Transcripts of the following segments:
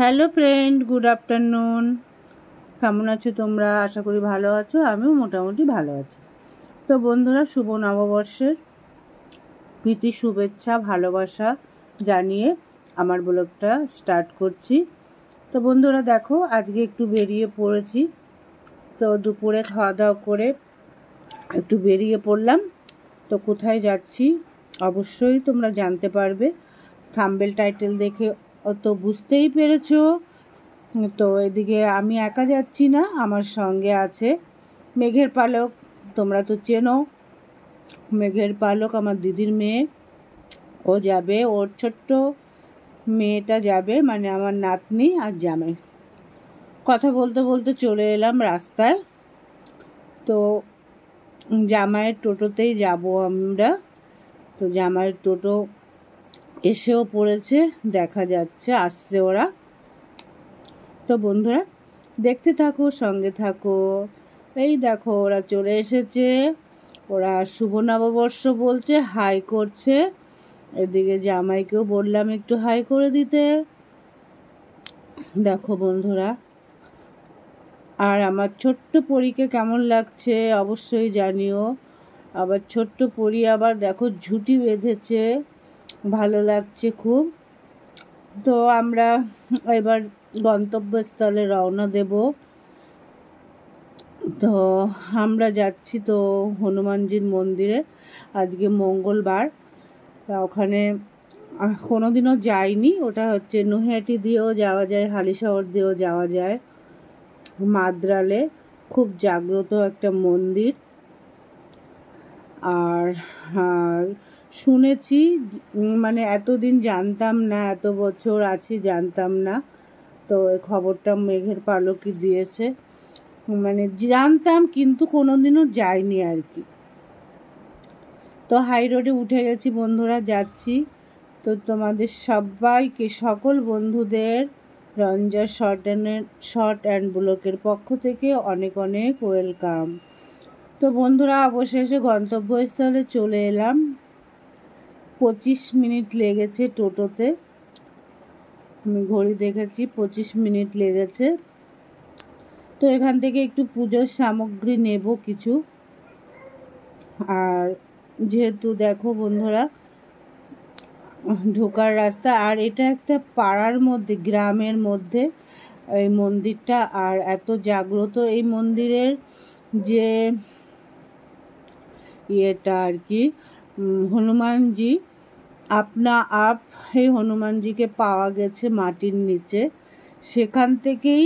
Hello friend, good afternoon. কেমন আছো তোমরা? আশা করি ভালো আছো। আমিও মোটামুটি ভালো আছি। তো বন্ধুরা, শুভ নববর্ষের প্রীতি শুভেচ্ছা ভালোবাসা জানিয়ে আমার ব্লগটা স্টার্ট করছি। তো বন্ধুরা দেখো, আজকে একটু বেরিয়ে পড়েছি। তো দুপুরে খাওয়া দাওয়া করে একটু বেরিয়ে পড়লাম। তো কোথায় যাচ্ছি অবশ্যই তোমরা জানতে পারবে, থাম্বনেল টাইটেল দেখে তো বুঝতেই পেরেছো। তো এদিকে আমি একা যাচ্ছি না, আমার সঙ্গে আছে মেঘের পালক। তোমরা তো চেনো মেঘের পালক, আমার দিদির মেয়ে। ও যাবে, ওর ছোট্ট মেয়েটা যাবে, মানে আমার নাতনি আর জামাই। কথা বলতে বলতে চলে এলাম রাস্তায়। তো জামাইয়ের টোটোতেই যাব আমরা। তো জামাইয়ের টোটো এসেও পড়েছে, দেখা যাচ্ছে আসছে ওরা। তো বন্ধুরা দেখতে থাকো, সঙ্গে থাকো। এই দেখো ওরা চলে এসেছে, ওরা শুভ নববর্ষ বলছে, হাই করছে। এদিকে জামাইকেও বললাম একটু হাই করে দিতে। দেখো বন্ধুরা, আর আমার ছোট্ট পরীকে কেমন লাগছে অবশ্যই জানিও। আবার ছোট্ট পরী আবার দেখো ঝুঁটি বেঁধেছে, ভালো লাগছে খুব। তো আমরা এবার গন্তব্যস্থলে রওনা দেব। তো আমরা যাচ্ছি তো হনুমানজির মন্দিরে, আজকে মঙ্গলবার। তা ওখানে কোনোদিনও যাইনি। ওটা হচ্ছে নৈহাটি দিয়েও যাওয়া যায়, হালিশহর দিয়েও যাওয়া যায়। মাদ্রালে খুব জাগ্রত একটা মন্দির। আর শুনেছি, মানে এতদিন জানতাম না, এত বছর আছি জানতাম না। তো এই খবরটা মেঘের পালকই দিয়েছে। মানে জানতাম কিন্তু কোনোদিনও যাইনি আর কি। তো হাই রোডে উঠে গেছি বন্ধুরা, যাচ্ছি। তো তোমাদের সবাইকে, সকল বন্ধুদের রঞ্জা শর্ট অ্যান্ড ব্লকের পক্ষ থেকে অনেক অনেক ওয়েলকাম। তো বন্ধুরা অবশেষে গন্তব্যস্থলে চলে এলাম। 25 মিনিট লেগেছে টোটোতে, আমি ঘড়ি দেখেছি 25 মিনিট লেগেছে। তো এখান থেকে একটু পুজোর সামগ্রী নেব কিছু। আর যেহেতু দেখো বন্ধুরা ঢোকার রাস্তা, আর এটা একটা পাড়ার মধ্যে, গ্রামের মধ্যে এই মন্দিরটা। আর এত জাগ্রত এই মন্দিরের যে ইয়েটা আর কি, হনুমানজি আপনা আপ, এই হনুমানজিকে পাওয়া গেছে মাটির নিচে। সেখান থেকেই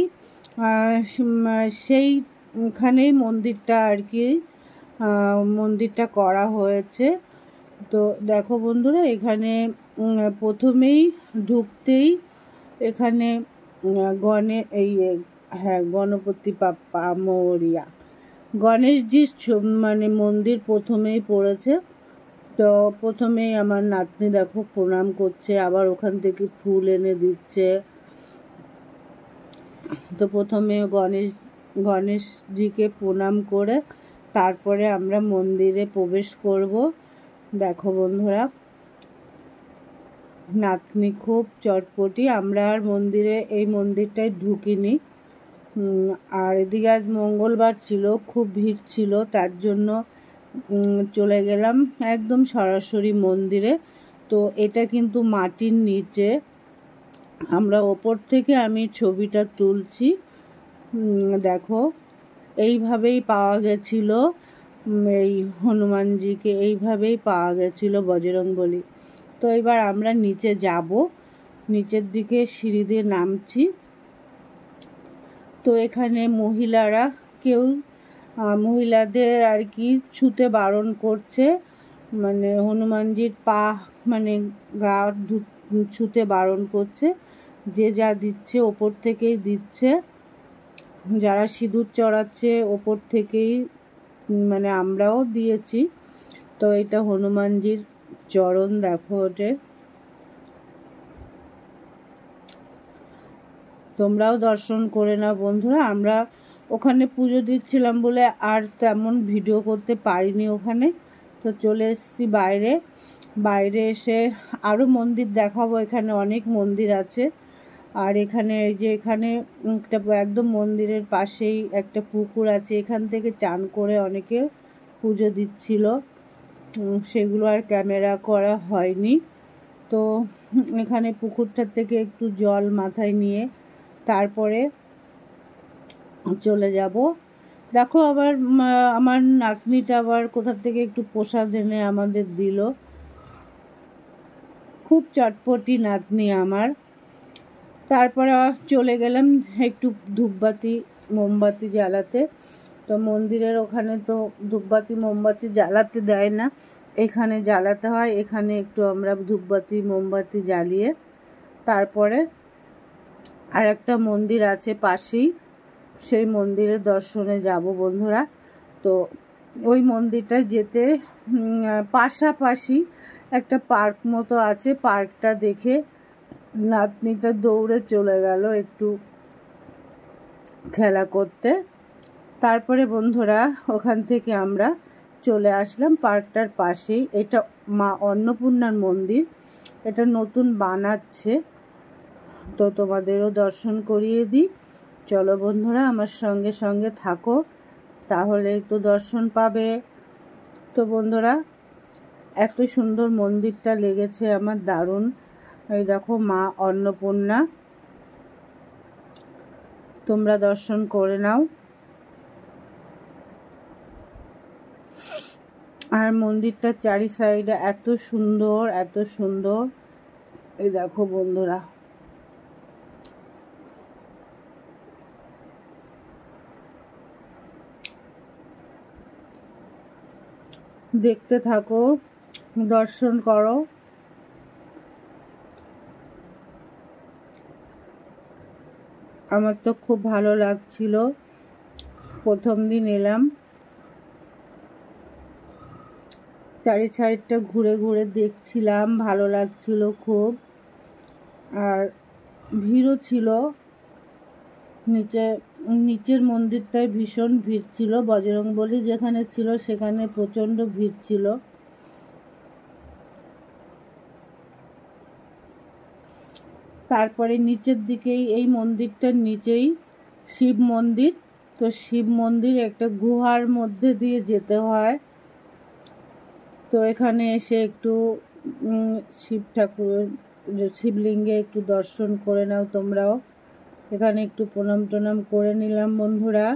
সেইখানেই মন্দিরটা আর কি, মন্দিরটা করা হয়েছে। তো দেখো বন্ধুরা, এখানে প্রথমেই ঢুকতেই এখানে গণপতি বাপ্পা মৌরিয়া, গণেশজির মানে মন্দির প্রথমেই পড়েছে। তো প্রথমেই আমার নাতনি দেখো প্রণাম করছে, আবার ওখান থেকে ফুল এনে দিচ্ছে। তো প্রথমে গণেশজিকে প্রণাম করে তারপরে আমরা মন্দিরে প্রবেশ করব। দেখো বন্ধুরা, নাতনি খুব চটপটি। আমরা আর এই মন্দিরটায় ঢুকিনি। আর এদিকে আজ মঙ্গলবার ছিল, খুব ভিড় ছিল, তার জন্য চলে গেলাম একদম সরাসরি মন্দিরে। তো এটা কিন্তু মাটির নিচে, আমরা ওপর থেকে আমি ছবিটা তুলছি। দেখো এইভাবেই পাওয়া গেছিল এই হনুমানজিকে, এইভাবেই পাওয়া গেছিল বজরংবলী। তো এবার আমরা নিচে যাব, নিচের দিকে সিঁড়ি দিয়ে নামছি। তো এখানে মহিলাদের আর কি ছুতে বারণ করছে, মানে হনুমানজির পা, মানে গা ছুতে বারণ করছে। যে যা দিচ্ছে ওপর থেকেই দিচ্ছে, যারা সিঁদুর চড়াচ্ছে ওপর থেকেই, মানে আমরাও দিয়েছি। তো এটা হনুমানজির চরণ, দেখো ওটা, তোমরাও দর্শন করে নাও বন্ধুরা। আমরা ওখানে পুজো দিচ্ছিলাম বলে আর তেমন ভিডিও করতে পারিনি ওখানে। তো চলে এসেছি বাইরে এসে আরও মন্দির দেখাবো, এখানে অনেক মন্দির আছে। আর এখানে এই যে এখানে একটা একদম মন্দিরের পাশেই একটা পুকুর আছে, এখান থেকে চান করে অনেকে পুজো দিচ্ছিল, সেগুলো আর ক্যামেরা করা হয়নি। তো এখানে পুকুরটার থেকে একটু জল মাথায় নিয়ে তারপরে চলে যাব। দেখো আবার আমার নাতনিটা আবার কোথা থেকে একটু প্রসাদ এনে আমাদের দিল, খুব চটপটি নাতনি আমার। তারপরে চলে গেলাম একটু ধূপবাতি মোমবাতি জ্বালাতে। তো মন্দিরের ওখানে তো ধূপবাতি মোমবাতি জ্বালাতে দেয় না, এখানে জ্বালাতে হয়। এখানে একটু আমরা ধূপবাতি মোমবাতি জ্বালিয়ে তারপরে আর একটা মন্দির আছে পাশেই, সেই মন্দিরের দর্শনে যাব বন্ধুরা। তো ওই মন্দিরটা যেতে পাশাপাশি একটা পার্ক মতো আছে, পার্কটা দেখে নাতনিটা দৌড়ে চলে গেল একটু খেলা করতে। তারপরে বন্ধুরা ওখান থেকে আমরা চলে আসলাম পার্কটার পাশেই। এটা মা অন্নপূর্ণার মন্দির, এটা নতুন বানাচ্ছে, তো তোমাদেরও দর্শন করিয়ে দিই। চলো বন্ধুরা আমার সঙ্গে সঙ্গে থাকো, তাহলে তো দর্শন পাবে। তো বন্ধুরা এত সুন্দর মন্দিরটা লেগেছে আমার, দারুণ। এই দেখো মা অন্নপূর্ণা, তোমরা দর্শন করে নাও। আর মন্দিরটার চারি সাইডে এত সুন্দর এত সুন্দর, এই দেখো বন্ধুরা। দেখতে থাকো, দর্শন করো। আমার তো খুব ভালো লাগছিল, প্রথম দিন এলাম, চারি সাইডটা ঘুরে ঘুরে দেখছিলাম, ভালো লাগছিল খুব। আর ভিড়ও ছিল, নিচের মন্দিরটায় ভীষণ ভিড় ছিল, বজরংবলী যেখানে ছিল সেখানে প্রচণ্ড ভিড় ছিল। তারপরে নিচের দিকেই এই মন্দিরটার নিচেই শিব মন্দির। তো শিব মন্দির একটা গুহার মধ্যে দিয়ে যেতে হয়। তো এখানে এসে একটু শিব ঠাকুরের শিবলিঙ্গে একটু দর্শন করে নাও তোমরাও। এখানে একটু প্রণাম টনাম করে নিলাম বন্ধুরা।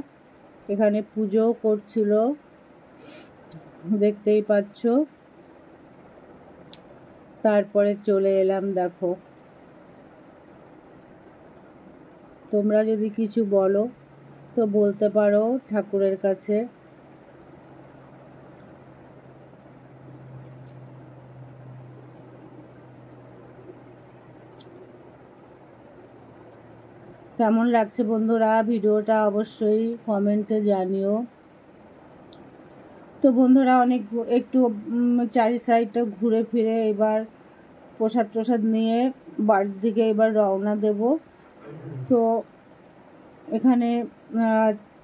এখানে পুজোও করছিল, দেখতেই পাচ্ছ। তারপরে চলে এলাম, দেখো তোমরা যদি কিছু বলো তো বলতে পারো ঠাকুরের কাছে। কেমন লাগছে বন্ধুরা ভিডিওটা অবশ্যই কমেন্টে জানিও। তো বন্ধুরা অনেক একটু চারি সাইডটা ঘুরে ফিরে এবার প্রসাদ টসাদ নিয়ে বাড়ির দিকে এবার রওনা দেব। তো এখানে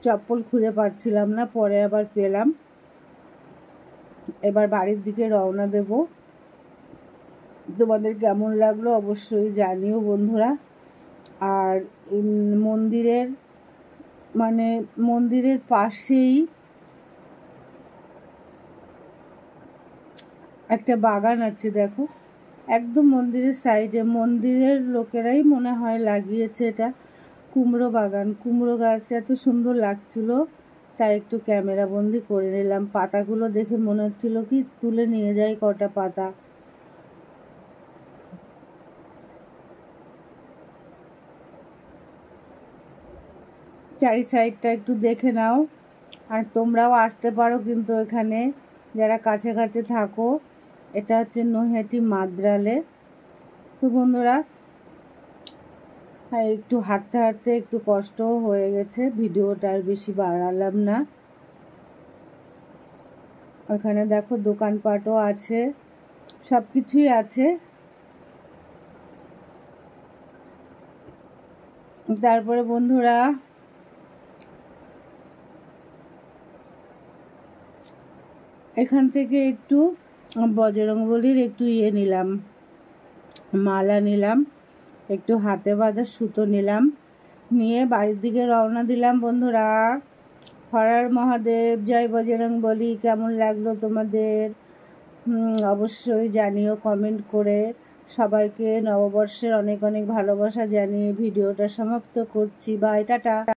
চপ্পল খুঁজে পাচ্ছিলাম না, পরে আবার পেলাম। এবার বাড়ির দিকে রওনা দেব। তোমাদের কেমন লাগলো অবশ্যই জানিও বন্ধুরা। আর মন্দিরের পাশেই একটা বাগান আছে, দেখো একদম মন্দিরের সাইডে। মন্দিরের লোকেরাই মনে হয় লাগিয়েছে এটা, কুমড়ো বাগান, কুমড়ো গাছ এত সুন্দর লাগছিল, তাই একটু ক্যামেরা বন্দি করে নিলাম। পাতাগুলো দেখে মনে হচ্ছিল কি তুলে নিয়ে যাই কটা পাতা। চারি সাইডটা একটু দেখে নাও। আর তোমরাও আসতে পারো কিন্তু এখানে, যারা কাছে কাছে থাকো। এটা হচ্ছে নৈহাটি মাদ্রালে। তো বন্ধুরা একটু হাঁটতে হাঁটতে একটু কষ্টও হয়ে গেছে, ভিডিওটা আর বেশি বাড়ালাম না। ওখানে দেখো দোকানপাটও আছে, সব কিছুই আছে। তারপরে বন্ধুরা এখান থেকে একটু বজরংবলীর একটু নিলাম, মালা নিলাম। একটু হাতে বাঁধা সুতো নিলাম, নিয়ে বাড়ির দিকে রওনা দিলাম বন্ধুরা। হর হর মহাদেব, জয় বজরংবলী। কেমন লাগলো তোমাদের অবশ্যই জানিও কমেন্ট করে। সবাইকে নববর্ষের অনেক অনেক ভালোবাসা জানিয়ে ভিডিওটা সমাপ্ত করছি। Bye, tata.